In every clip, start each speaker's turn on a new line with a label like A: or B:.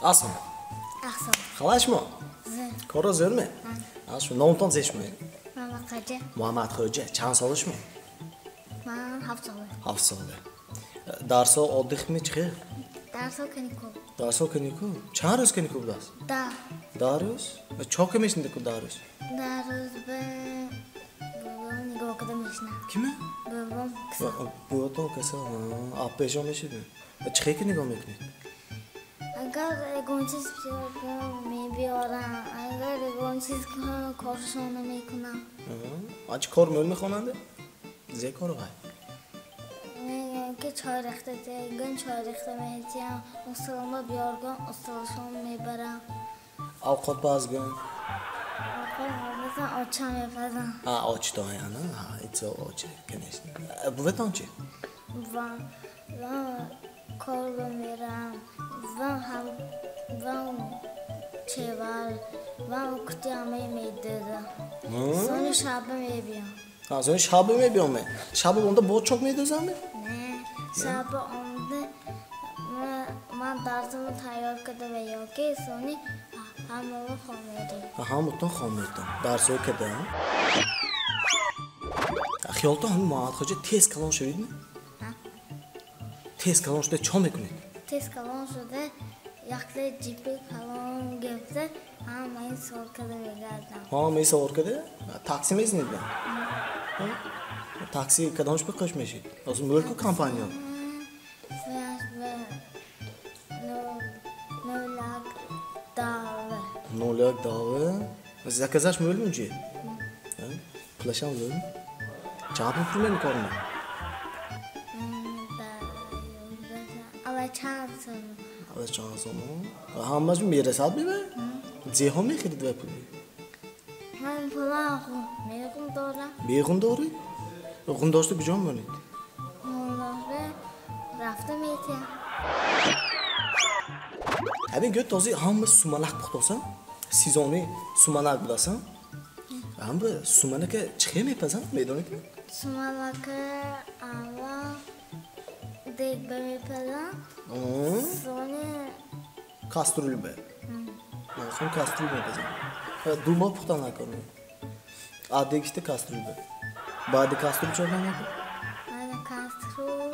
A: Asım.
B: Asım.
A: Xalaş mı?
B: Zı.
A: Koro zor mu? Asım. Nomton zeş mi?
B: Muhammed Hoca.
A: Muhammed Hoca. Çan salış mı?
B: Ben Hafsalı.
A: Hafsalı. Darsa oddix mi çıkı?
B: Derso kanikol.
A: Darsa kaniku. Çan roz kaniku budas?
B: Da.
A: Darus? Çok emeşinde ku darus.
B: Daruz be. Babam nigo akademişna.
A: Kime?
B: Babam kısa.
A: Bu to kasa. Appejon meşidi. Çıkı ki nigo mekni.
B: Agar gonsiz maybe ora. Agar gonsiz korşona meykuna.
A: Aç kor mölme xonanda? Ze kor gay.
B: که چای رخته گن چای رخته میتیم اصلا بیارگان اصلشون میبرم
A: Avqat bazgın.
B: آخر مثلا آچه میپزم
A: Aç da yani. It's aç. Keneş. Bu vetan çi?
B: و کار میرم و هم و چهار و کتیامه میدادم sonra şabı میبیم
A: Ha sen şabı mı yapıyorsun mu? Şabı onda boğ çok mu ediyorsun mu?
B: ne şabı onda ben dersimi tayyor kadar ve yok ki sonra hamuru koyuyordum.
A: Ha mutlu xomuydu. Ders o'qidi. Xiyolda ham Muhammad Hoca tez kalon şöydü mü? Tez kalon şöyle çom ekmek.
B: Tez kalon şöyle yaklı cipi kalon gelse ama sorkada vegardım.
A: Ha meysa orkada. Taksi mezni dedi. Taksi kadon şöyle koşmeşi. O zaman böyle kampanya.
B: Nolak dağı.
A: Nolak dağı. Zakazaş mı ölmünce? Plaşan ölüm. Çabuk puleni korna.
B: Ale çansın.
A: Ale çansın. Hamaz mı resat mı be? Zehom mi xerid ve puli?
B: Ben pula meykum doğru.
A: Beğun doğru. Beğun doğru bir cam var.
B: Onları rafta meytiya.
A: Abi göt tozi hamı sumalak puxtosan. Sizoni sumalak budasan. Hamı sumalaka çıkayım yapazan meydonaki.
B: Sumalaka ama dek bemi pala. Sonra
A: Kastrolü be. Son kastrolü yapazan. Durma puxtanlar konu. Adek işte kastrolü be. Badi kastrolü çorban yapı.
B: ana kastro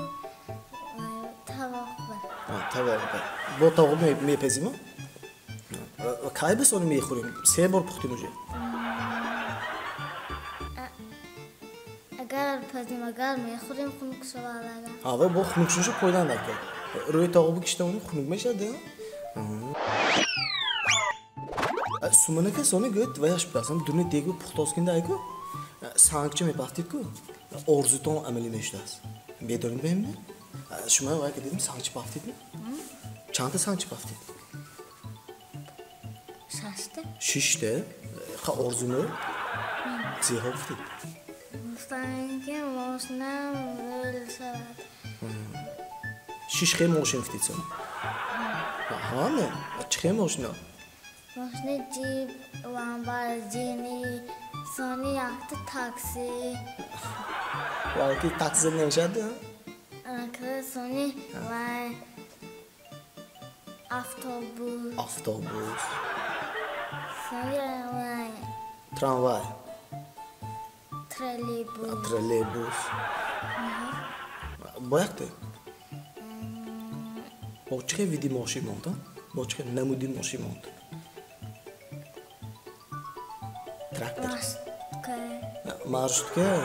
B: tavuk var.
A: Ha tabii. Bu tavuğu mu yapazı mı? Kaybı sonu mu yıkırım? Sebor puxtum hoca.
B: Agar pazim agar meyxurim kunuk şovalara.
A: Ha ve bu xunukşuncu koydan dakika. Röy tavuğu bu kişide onu xunuk meşedi. Sumanaka sonu göt ve yaş bilasam dünü degi puxtoskinda ayku. Sankçı me baxtit ku. Orzuton ameli meşdas. Bedonum benim ne? Şuma var ki dedim sankçı baxtit mi? Çanta sankçı baxtit.
B: Şaştı.
A: Şişte. Ha orzunu. Zihoftit.
B: Sanki moşna böyle saat.
A: Şişke moşen ftitsen. Ha mı? Çıkhe moşna.
B: Moşna cip lambar cini sonra yaktı taksi.
A: Belki taksiye neyşedi ha?
B: Arkada sonra var autobus.
A: Avtobus.
B: Sonra var
A: Tramvay.
B: trolleybus.
A: Trolleybus. Boyaktı. Boçke vidi moşi monta. Boçke namudi moşi monta. Traktör.
B: Başka.
A: Marşutka.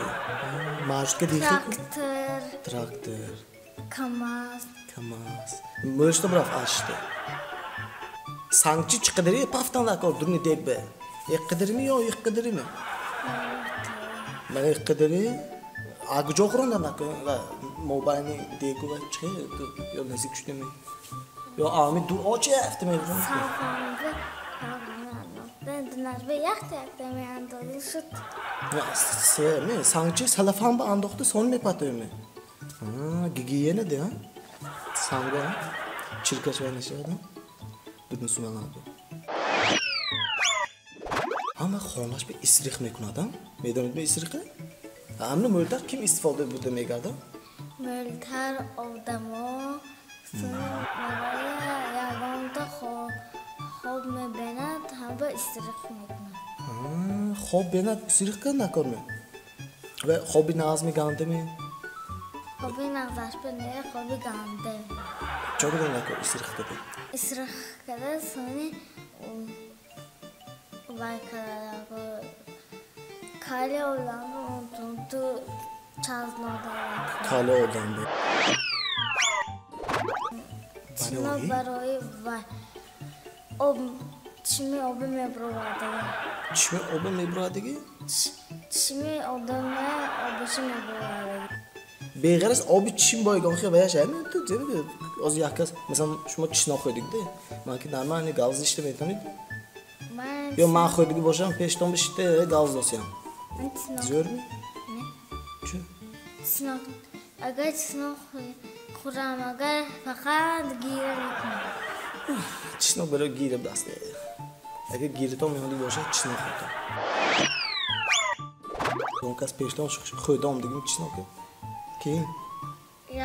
A: Marşutka değil ki.
B: Traktör.
A: Traktör.
B: Kamaz.
A: Kamaz. Möşte braf açtı. Sankçı çıkıdırı paftan da kor durni dek be. Yıkıdırı mı yok yıkıdırı mı? Ben yıkıdırı agı okrondan da mobilini dek ve çıkıyor. Yo nezik güçlü mü? Yo ami dur o çe efte mi?
B: Sarfandı. Ben döner ve yaktı demeyen dolu şut.
A: Ya se mi? Sankçı salafan ba andoktu son mu patıyor mu? Ha gigiye ne de ha? Sanga çirkaç ve neşe adam. Durun suman abi. Ama xonlaş bir isrix mekun adam. Meydan bir isrixi. Amne mölter kim istifade bu demek adam?
B: Mölter odamı. Sonra yardım da میبیند همه استراحت میکنم.
A: خواب بیند سریخ نکنه. و خوابی ناز میگنده می.
B: خوابی نازش بنده خوابی گنده.
A: چطور نکن استراحت کده؟
B: استراحت کده سونی وای کرده کالی olan تو چاز نداره.
A: کالا oldandı.
B: چینا برای وای چیمی آب میبرده.
A: چی آب میبردگی؟
B: چیمی آدم آبشی میبرده.
A: بغیر از آب چیم بایگان خیلی ویاش هست. تو دیگه از یک کس مثلا شما چینا خودی ده. من که نرمال گاز دیشته میتونید. یا من خودی باشم پیشتون بشیده گاز داشتم. زور می؟
B: نه.
A: چه؟
B: چینا اگر چینا خورم اگر فقط گیره میکنم.
A: چینا برای گیره دسته. اگه گیره تو می‌خوای باشه چینا خودم. اون کس پیشتون خودم دیگه چینا که. کی؟
B: یک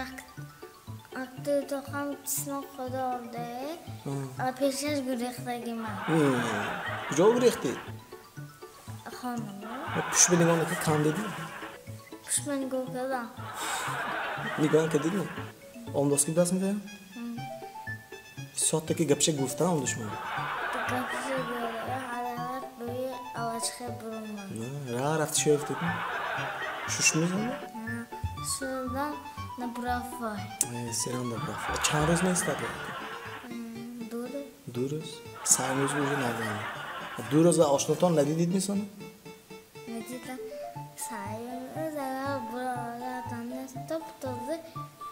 B: اکت تو هم چینا خدا آورده. پیشش گریختگی من.
A: کجا گریختی؟
B: خانم.
A: پوش بدیم که کام دیدی؟
B: پوش من گفتم.
A: نگاه کردی نه؟ اون دوستی دست می‌کنه؟ ساعتی که گپشه گفتم اون دشمن.
B: گپشه گفته حالات روی آواز خبرم.
A: نه راه رفت شو افتاد. شوش میزنه؟
B: شدم نبرافای.
A: سرم نبراف. چند روز نیستاد.
B: دوره.
A: دو روز. سه روز بوده نبودم. دو روز آشناتان ندیدید میسونه؟
B: ندیدم. سه روز اگر برای دانست تازه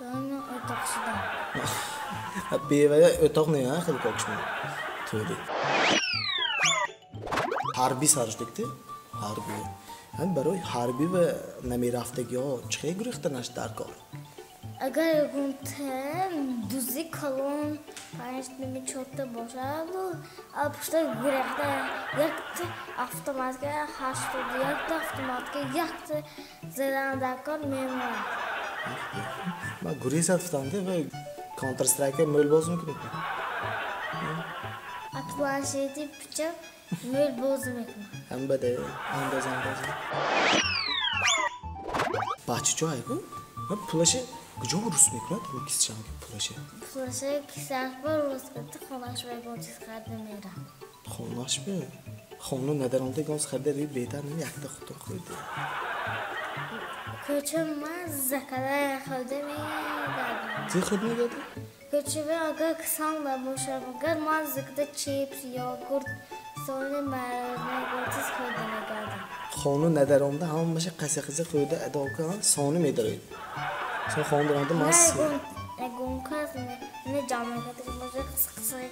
B: اونو اتاق شدم.
A: بیوه اتاق نه خیلی کاکش می‌کنه. توی. حربی سرش دکته؟ حربی. هم برای حربی و نمی‌رفتگی ها چه گریخته نش در کار؟
B: اگر گفتم دوزی کلون پنج نمی چوته باشد و پشت گریخته یک автомат که هشت و یک автомат که یک زدن در کار میمونه.
A: من گریز افتاده و کانتر استرایک مول باز میکنه.
B: اتواشیتی پیچه مول باز میکنه.
A: هم بده انداز. بچه جایی کو؟ من پولشه کجا روز میکنه؟ تو کیسه چند پولشه؟
B: پولشه کیسه بر روز کرده خونش بگم چیز خرده میره.
A: خونش به خونو ندارنده گاز خرده ری بهتر نمی یکتا خودتون خورده.
B: کوچه من زکره خورده میدادم.
A: چی خود میدادی؟
B: کوچه اگر کسان نباشه اگر من زکده چیپس یا گرد سوال مرد چیز خورده میدادم.
A: خونو ندارنده هم میشه قصه خورده ادا کنن سانو میدارید. سان خون دارنده ماست.
B: نگون کس نه جامعه که باشه قصه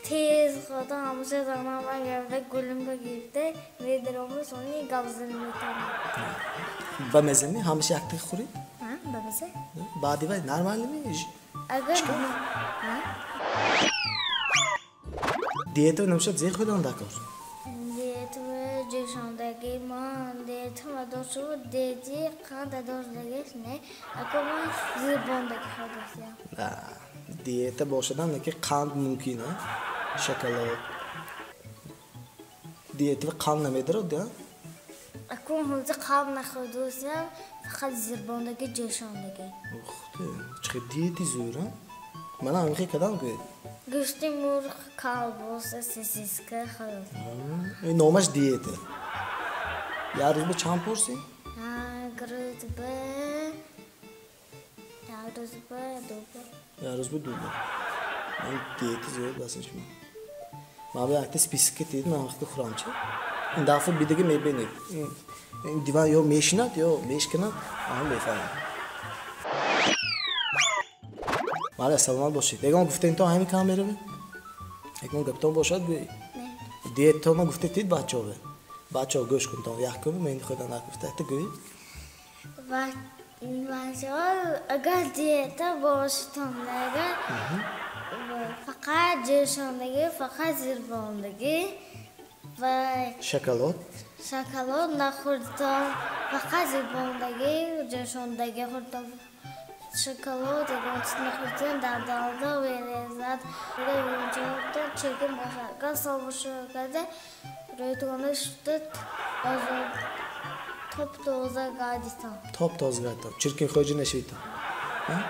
B: تیز خدا همشه زمان و گرده گلم بگیرده میدارم سونی گازن میتونم.
A: با مزنی همیشه اکتی خوری؟
B: بمزه؟
A: بعدی وای نرمال میش.
B: اگر
A: دیتو نمیشه زی خودم دکار.
B: دیت و جشندگی من دیت ما دوشو دیتی خانده دوش دگیش نه اگر من زباندگی خودشیم.
A: نه دیت باشدن نه که قند ممکنه شکلات دیت و قند نمیداره ده.
B: اگر هنوز قاب نخودوسیم فقط زباندگی جشندگی.
A: خدا چه دیتی زوره؟ من هم میخوای کدام که
B: گوشتی مرغ کالباس سیسکه خلاص.
A: این نامش دیته. یه روز به چند پرسی؟ یه روز به دو بار. من دیتی زیاد بسیج من. من به اکت سپیسیکت دید من وقتی خورم چه؟ این دفعه بیدگی میبینید. این دیوان یا میشند یا میشکند آن بفرم. ماله سلامت باشید. دیگه گفته این تا همین کام میره به؟ اگه من گفتم باشد بی. دیت تا من گفته تید بچه ها گوش کن تا یک کمی من خودم نگفته تا گوی.
B: و اگر دیت باشتم اگر فقط جشندگی فقط زیرباندگی و
A: شکلات
B: نخوردم فقط زیرباندگی جشندگی خوردم. شکلات گوشت نخوردن در دلدا و لذت. ولی اونجا çirkin boşalga savuşurgada reytonu şutu top toza gadistan.
A: Top toz gata. Çirkin koyucu ne şeytan. Ha?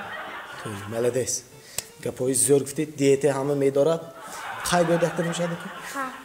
A: Toy, melades. Gapoy zor gifti diyete hamı meydora. Kay gödektirmiş adı ki.
B: Ha.